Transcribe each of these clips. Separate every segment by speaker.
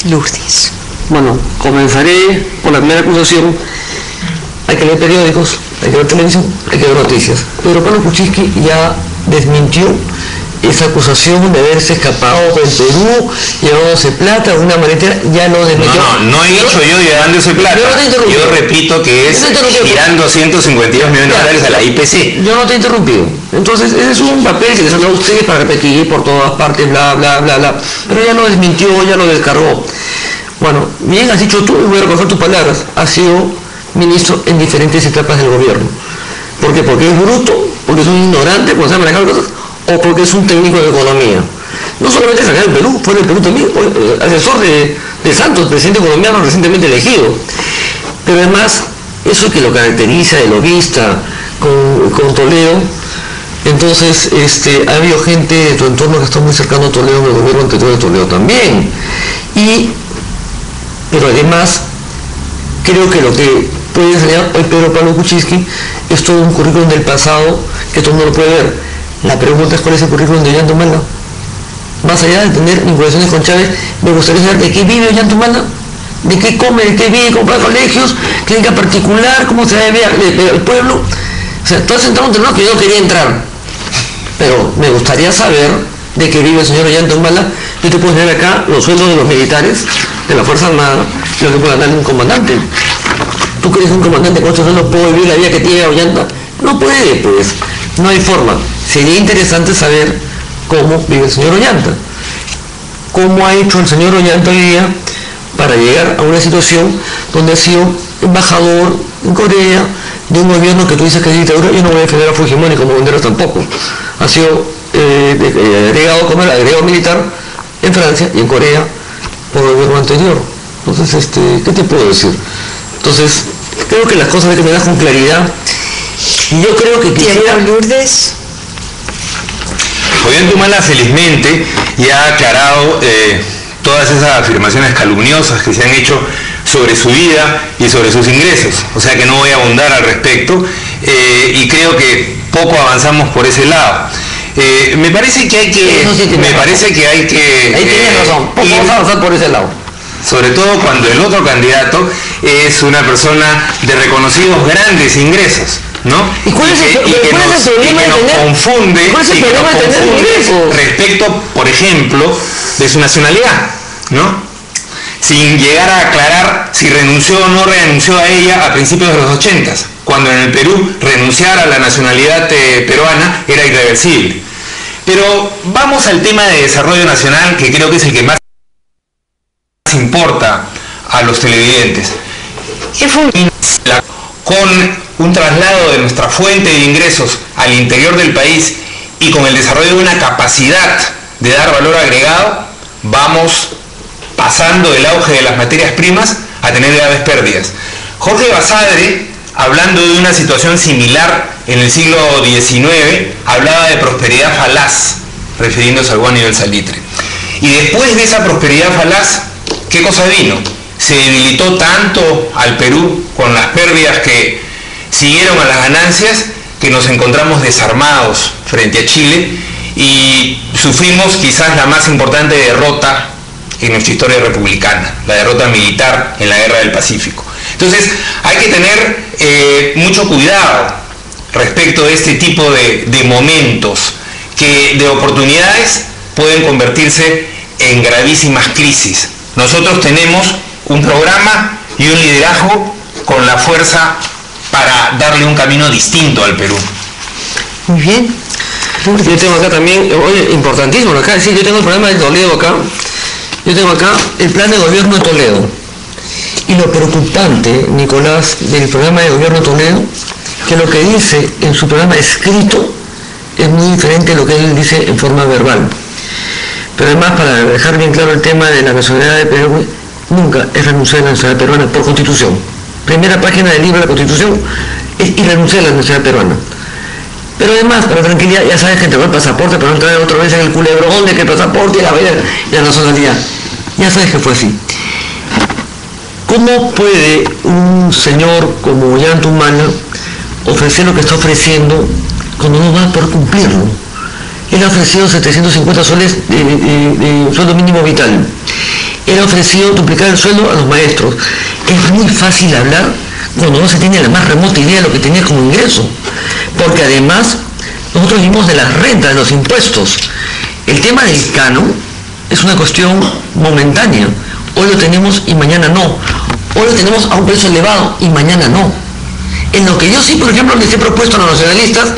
Speaker 1: Lourdes.
Speaker 2: Bueno, comenzaré por la primera acusación. Hay que leer periódicos, hay que ver televisión, hay que ver noticias. Pedro Pablo Kuczynski ya desmintió esa acusación de haberse escapado del Perú, llevándose plata en una maletera, ya lo desmintió.
Speaker 3: No he dicho yo llevándose plata. Yo repito que es girando 152 millones de dólares a la IPC.
Speaker 2: Yo no te he interrumpido. Entonces, ese es un papel que les han dado a ustedes para repetir por todas partes, bla, bla, bla, bla. Pero ya lo desmintió, ya lo descargó. Bueno, bien has dicho tú, y voy a recoger tus palabras, has sido ministro en diferentes etapas del gobierno. ¿Por qué? Porque es bruto, porque es un ignorante, porque sabe manejar cosas, o porque es un técnico de economía. No solamente es acá en el Perú, fue en el Perú también, asesor de Santos, presidente colombiano recientemente elegido. Pero además, eso que lo caracteriza de lobista con Toledo, entonces ha habido gente de tu entorno que está muy cercano a Toledo, en el gobierno anterior de Toledo también. Pero además, creo que lo que puede enseñar hoy Pedro Pablo Kuczynski es todo un currículum del pasado que todo el mundo lo puede ver. La pregunta es cuál es el currículum de Ollanta Humala. Más allá de tener vinculaciones con Chávez, me gustaría saber de qué vive Ollanta Humala, de qué come, de qué vive, compra colegios, clínica particular, cómo se debe el pueblo. O sea, tú has entrado en un terreno que yo no quería entrar, pero me gustaría saber de qué vive el señor Ollanta Humala. Yo te puedo tener acá los sueldos de los militares, de la Fuerza Armada, y lo que puede ganar un comandante. ¿Tú crees que un comandante con estos sueldos puede vivir la vida que tiene Ollanta? No puede, pues. No hay forma. Sería interesante saber cómo vive el señor Ollanta. ¿Cómo ha hecho el señor Ollanta hoy día para llegar a una situación donde ha sido embajador en Corea de un gobierno que tú dices que es dictadura? Yo no voy a defender a Fujimori como Banderas tampoco. Ha sido agregado militar en Francia y en Corea por el gobierno anterior. Entonces, ¿qué te puedo decir? Entonces, creo que las cosas hay que mirarlas con claridad. Y yo creo que quisiera...
Speaker 1: Lourdes.
Speaker 3: Ollanta Humala felizmente ya ha aclarado todas esas afirmaciones calumniosas que se han hecho sobre su vida y sobre sus ingresos. O sea que no voy a abundar al respecto y creo que poco avanzamos por ese lado. Me parece que hay que...
Speaker 2: Ahí tienes razón, poco vamos a avanzar por ese lado.
Speaker 3: Sobre todo cuando el otro candidato es una persona de reconocidos grandes ingresos, ¿no?
Speaker 2: ¿Y cuál es el problema de tener?
Speaker 3: Confunde
Speaker 2: ingresos
Speaker 3: respecto, por ejemplo, de su nacionalidad, ¿no? Sin llegar a aclarar si renunció o no renunció a ella a principios de los 80, cuando en el Perú renunciar a la nacionalidad peruana era irreversible. Pero vamos al tema de desarrollo nacional, que creo que es el que más importa a los televidentes. Con un traslado de nuestra fuente de ingresos al interior del país y con el desarrollo de una capacidad de dar valor agregado, vamos pasando del auge de las materias primas a tener graves pérdidas. Jorge Basadre, hablando de una situación similar en el siglo XIX, hablaba de prosperidad falaz, refiriéndose al guano y al salitre. Y después de esa prosperidad falaz, ¿qué cosa vino? Se debilitó tanto al Perú con las pérdidas que siguieron a las ganancias que nos encontramos desarmados frente a Chile y sufrimos quizás la más importante derrota en nuestra historia republicana, la derrota militar en la Guerra del Pacífico. Entonces hay que tener mucho cuidado respecto de este tipo de momentos que de oportunidades pueden convertirse en gravísimas crisis. Nosotros tenemos un programa y un liderazgo con la fuerza para darle un camino distinto al Perú.
Speaker 2: Muy bien. Yo tengo acá también, oye, importantísimo, acá, sí, yo tengo el programa de Toledo acá. Yo tengo acá el plan de gobierno de Toledo. Y lo preocupante, Nicolás, del programa de gobierno de Toledo, que lo que dice en su programa escrito es muy diferente a lo que él dice en forma verbal. Pero además, para dejar bien claro el tema de la nacionalidad de Perú, nunca es renunciar a la nacionalidad peruana por constitución. Primera página del libro de la constitución es irrenunciar a la nacionalidad peruana. Pero además, para tranquilidad, ya sabes que entregó el pasaporte, pero no entrar otra vez en el culebrón de que el pasaporte y la nacionalidad. Ya sabes que fue así. ¿Cómo puede un señor como Ollanta Humala ofrecer lo que está ofreciendo cuando no va a poder cumplirlo? Él ha ofrecido 750 soles de sueldo mínimo vital. era ofrecido duplicar el sueldo a los maestros. Es muy fácil hablar cuando no se tiene la más remota idea de lo que tenía como ingreso, porque además nosotros vivimos de las rentas, de los impuestos. El tema del canon es una cuestión momentánea. Hoy lo tenemos y mañana no. Hoy lo tenemos a un precio elevado y mañana no. En lo que yo sí, por ejemplo, les he propuesto a los nacionalistas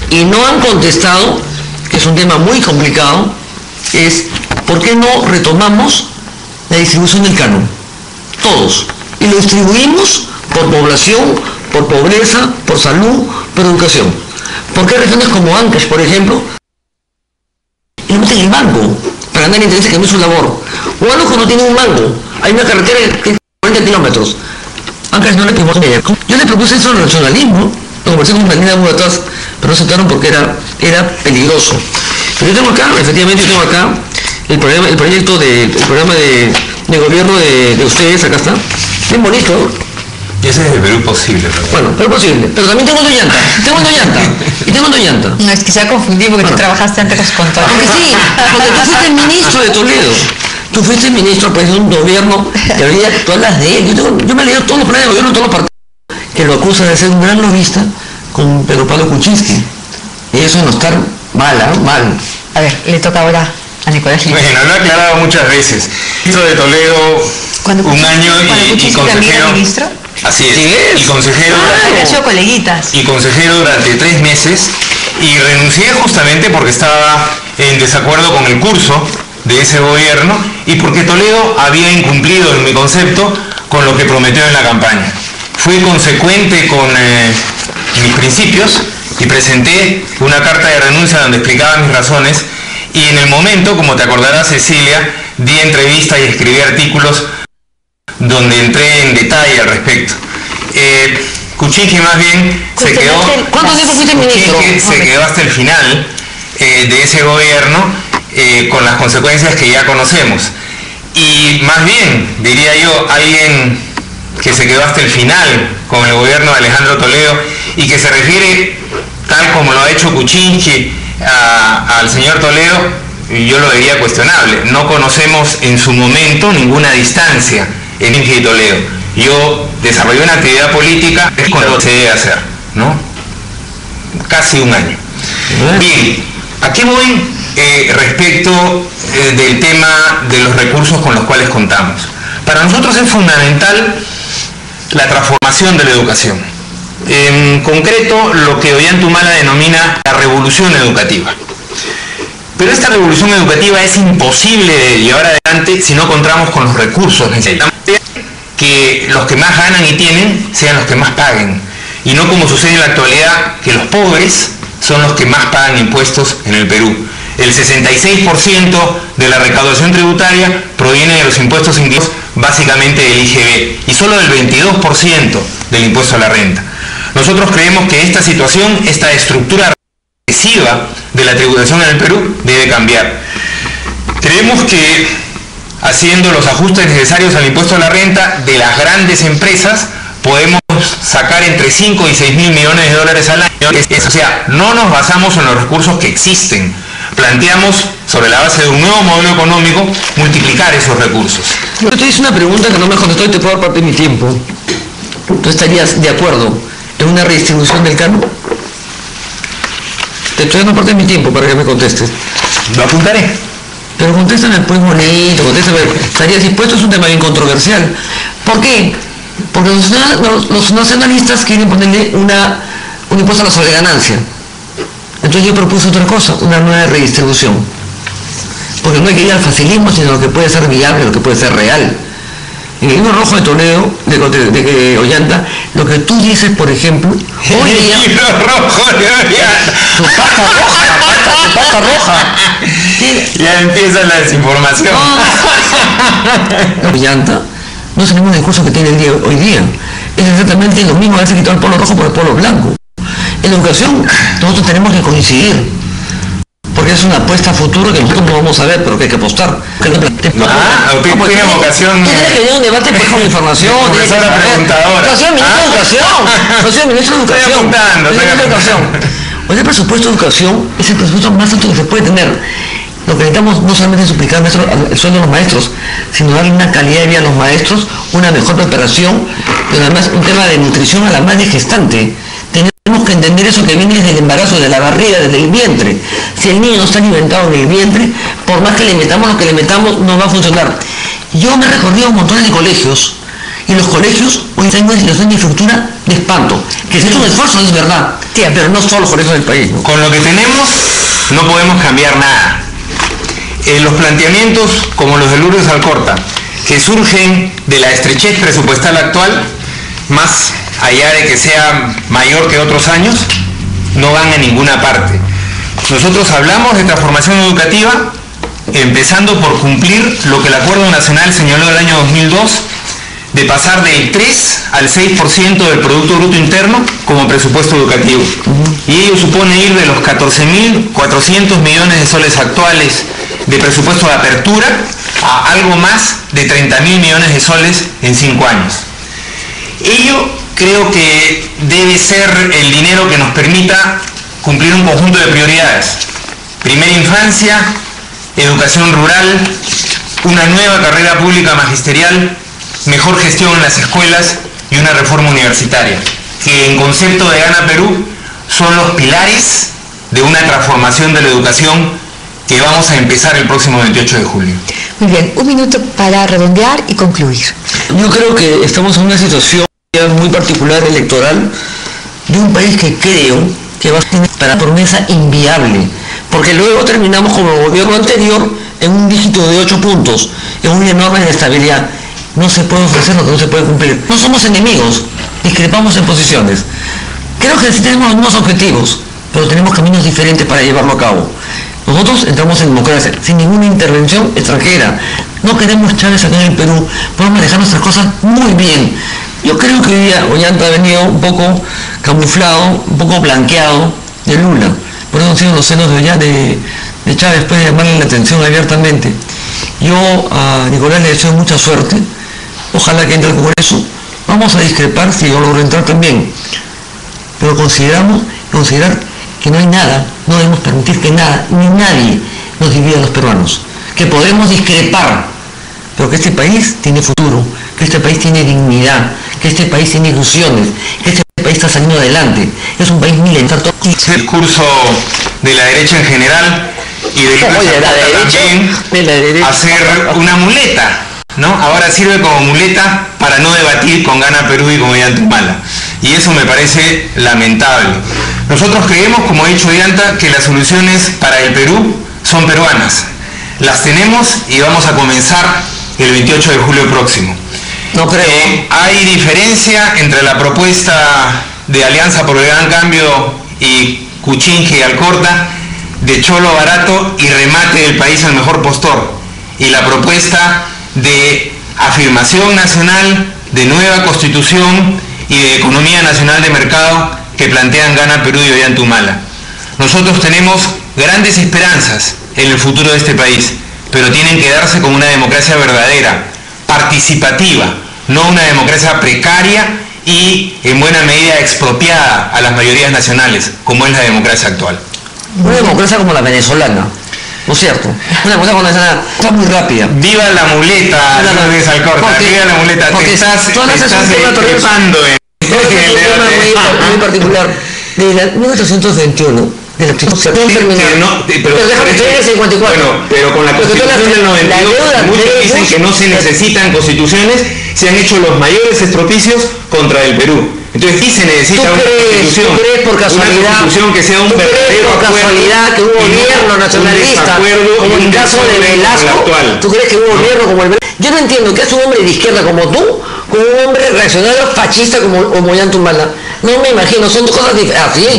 Speaker 2: y no han contestado, que es un tema muy complicado, es ¿por qué no retomamos la distribución del canon? Todos. Y lo distribuimos por población, por pobreza, por salud, por educación. ¿Por qué regiones como Ancash, por ejemplo, y no meten el mango para ganar intereses que no es su labor? O Alujo no tiene un mango. Hay una carretera de 40 kilómetros. Ancash no le pimos media. Yo le propuse eso al nacionalismo, lo conversé con Marina Bugatas, pero no aceptaron porque era peligroso. Pero yo tengo acá, efectivamente yo tengo acá el proyecto del programa de gobierno de ustedes, acá está. Bien bonito.
Speaker 3: Y ese es el Perú posible, ¿verdad?
Speaker 2: Bueno, Perú posible. Pero también tengo Doñanta. Y tengo Doñanta.
Speaker 1: No, es que se ha confundido porque tú trabajaste antes con Toledo.
Speaker 2: Porque sí, porque tú fuiste ministro de Toledo. Tú fuiste ministro pues, de un gobierno que había todas las de él. Yo me he leído todos los planes de gobierno de todos los partidos que lo acusan de ser un gran lobista con Pedro Pablo Kuczynski. Y eso no estar mal.
Speaker 1: A ver, le toca ahora a Nicolás Lima.
Speaker 3: Bueno, lo he aclarado muchas veces. Ministro de Toledo, un año y consejero.
Speaker 1: Ministro?
Speaker 3: Así es.
Speaker 2: Sí es.
Speaker 3: Y consejero.
Speaker 1: Han sido coleguitas.
Speaker 3: Y consejero durante 3 meses. Y renuncié justamente porque estaba en desacuerdo con el curso de ese gobierno y porque Toledo había incumplido, en mi concepto, con lo que prometió en la campaña. Fui consecuente con mis principios y presenté una carta de renuncia donde explicaba mis razones y en el momento, como te acordarás, Cecilia, di entrevistas y escribí artículos donde entré en detalle al respecto. Kuczynski más bien se quedó...
Speaker 2: ¿Cuánto tiempo fuiste ministro?
Speaker 3: Kuczynski se quedó hasta el final de ese gobierno con las consecuencias que ya conocemos. Y más bien, diría yo, alguien que se quedó hasta el final con el gobierno de Alejandro Toledo y que se refiere, tal como lo ha hecho Kuczynski, al señor Toledo, yo lo diría cuestionable. No conocemos en su momento ninguna distancia en Kuczynski y Toledo. Yo desarrollé una actividad política, es con lo que se debe hacer, ¿no? Casi un año. Bien, ¿a qué voy respecto del tema de los recursos con los cuales contamos? Para nosotros es fundamental la transformación de la educación. En concreto, lo que Ollantumala denomina la revolución educativa. Pero esta revolución educativa es imposible de llevar adelante si no contamos con los recursos necesarios. Que los que más ganan y tienen sean los que más paguen. Y no como sucede en la actualidad, que los pobres son los que más pagan impuestos en el Perú. El 66% de la recaudación tributaria proviene de los impuestos indirectos, básicamente del IGB, y solo del 22% del impuesto a la renta. Nosotros creemos que esta situación, esta estructura regresiva de la tributación en el Perú debe cambiar. Creemos que haciendo los ajustes necesarios al impuesto a la renta de las grandes empresas podemos sacar entre 5 y 6 mil millones de dólares al año. O sea, no nos basamos en los recursos que existen. Planteamos, sobre la base de un nuevo modelo económico, multiplicar esos recursos.
Speaker 2: Yo te hice una pregunta que no me contestó y te puedo dar parte de mi tiempo. ¿Tú estarías de acuerdo en una redistribución del canon? Te estoy dando parte de mi tiempo para que me contestes.
Speaker 3: Lo apuntaré.
Speaker 2: Pero contéstame pues bonito, contéstame. ¿Estarías dispuesto? Es un tema bien controversial. ¿Por qué? Porque los nacionalistas quieren ponerle un impuesto a la sobreganancia. Entonces yo propuse otra cosa, una nueva redistribución. Porque no hay que ir al facilismo, sino lo que puede ser viable, lo que puede ser real. En el libro rojo de Toledo, de Ollanta, lo que tú dices, por ejemplo, hoy día...
Speaker 3: El libro rojo de Ollanta.
Speaker 2: Tu pata roja.
Speaker 3: Ya empieza la desinformación.
Speaker 2: Ollanta no es el mismo discurso que tiene el día hoy día. Es exactamente lo mismo haberse quitado el polo rojo por el polo blanco. En educación nosotros tenemos que coincidir, porque es una apuesta a futuro que nosotros no vamos a ver, pero que hay que apostar.
Speaker 3: Tiene vocación.
Speaker 2: Tienes que tener un debate pues, con información.
Speaker 3: Profesora preguntadora.
Speaker 2: Educación, ministro de Educación. Educación, ministro de Educación.
Speaker 3: Estoy apuntando.
Speaker 2: Hoy el presupuesto de educación es el presupuesto más alto que se puede tener. Lo que necesitamos no solamente es suplicar el sueldo de los maestros, sino darle una calidad de vida a los maestros, una mejor preparación, pero además un tema de nutrición a la madre gestante. Tenemos que entender eso que viene desde el embarazo, de la barriga, desde el vientre. Si el niño no está alimentado en el vientre, por más que le metamos lo que le metamos, no va a funcionar. Yo me he recorrido un montón de colegios, y los colegios hoy están en una situación de infraestructura de espanto. Que se ha hecho un esfuerzo, es verdad, pero no solo los colegios del país, ¿no?
Speaker 3: Con lo que tenemos no podemos cambiar nada. Los planteamientos como los de Lourdes Alcorta, que surgen de la estrechez presupuestal actual, más allá de que sea mayor que otros años, no van a ninguna parte. Nosotros hablamos de transformación educativa, empezando por cumplir lo que el Acuerdo Nacional señaló el año 2002, de pasar del 3 al 6% del Producto Bruto Interno como presupuesto educativo. Y ello supone ir de los 14.400 millones de soles actuales de presupuesto de apertura a algo más de 30.000 millones de soles en 5 años. Ello creo que debe ser el dinero que nos permita cumplir un conjunto de prioridades. Primera infancia, educación rural, una nueva carrera pública magisterial, mejor gestión en las escuelas y una reforma universitaria, que en concepto de Gana Perú son los pilares de una transformación de la educación que vamos a empezar el próximo 28 de julio.
Speaker 1: Muy bien, un minuto para redondear y concluir.
Speaker 2: Yo creo que estamos en una situación muy particular electoral de un país que creo que va a tener para promesa inviable, porque luego terminamos como el gobierno anterior en un dígito de 8 puntos, en una enorme inestabilidad. No se puede ofrecer lo que no se puede cumplir. No somos enemigos, discrepamos en posiciones. Creo que sí tenemos los mismos objetivos, pero tenemos caminos diferentes para llevarlo a cabo. Nosotros entramos en democracia, sin ninguna intervención extranjera. No queremos Chávez acá en el Perú, podemos manejar nuestras cosas muy bien. Yo creo que hoy día Ollanta ha venido un poco camuflado, un poco blanqueado de Lula. Por eso han sido los celos de Chávez, después de llamarle la atención abiertamente. Yo a Nicolás le deseo mucha suerte, ojalá que entre al Congreso. Vamos a discrepar si yo logro entrar también, pero considerar que no hay nada, no debemos permitir que nada ni nadie nos divida a los peruanos, que podemos discrepar, pero que este país tiene futuro, que este país tiene dignidad, que este país tiene ilusiones, que este país está saliendo adelante, es un país milenario.
Speaker 3: El discurso de la derecha en general y de la derecha hacer una muleta, ¿no? Ahora sirve como muleta para no debatir con Gana Perú y con Ollanta Humala, y eso me parece lamentable. Nosotros creemos, como ha dicho Ollanta, que las soluciones para el Perú son peruanas. Las tenemos y vamos a comenzar el 28 de julio próximo.
Speaker 2: No creo.
Speaker 3: Hay diferencia entre la propuesta de Alianza por el Gran Cambio y Kuczynski y Alcorta, de cholo barato y remate del país al mejor postor, y la propuesta de afirmación nacional, de nueva constitución y de economía nacional de mercado que plantean Gana Perú y Ollanta Humala. Nosotros tenemos grandes esperanzas en el futuro de este país, pero tienen que darse con una democracia verdadera, participativa, no una democracia precaria y en buena medida expropiada a las mayorías nacionales, como es la democracia actual.
Speaker 2: Una democracia como la venezolana, ¿no es cierto? Una democracia como la venezolana, está muy rápida.
Speaker 3: Viva la muleta, Lourdes Alcorta, viva la muleta, te estás trepando en
Speaker 2: un tema muy particular. De 1821, de la Constitución
Speaker 3: pero déjame estoy en el 54. Bueno, pero con la Constitución del 92, muchos dicen que no se necesitan constituciones, se han hecho los mayores estropicios contra el Perú. Entonces sí se necesita una constitución, una constitución que sea un verdadero
Speaker 2: casualidad que un gobierno nacionalista, como el caso de Velasco, ¿tú crees que un gobierno como el Velasco? Yo no entiendo que es un hombre de izquierda como tú, como un hombre reaccionario fascista como Ollanta Humala. No me imagino, son dos cosas diferentes.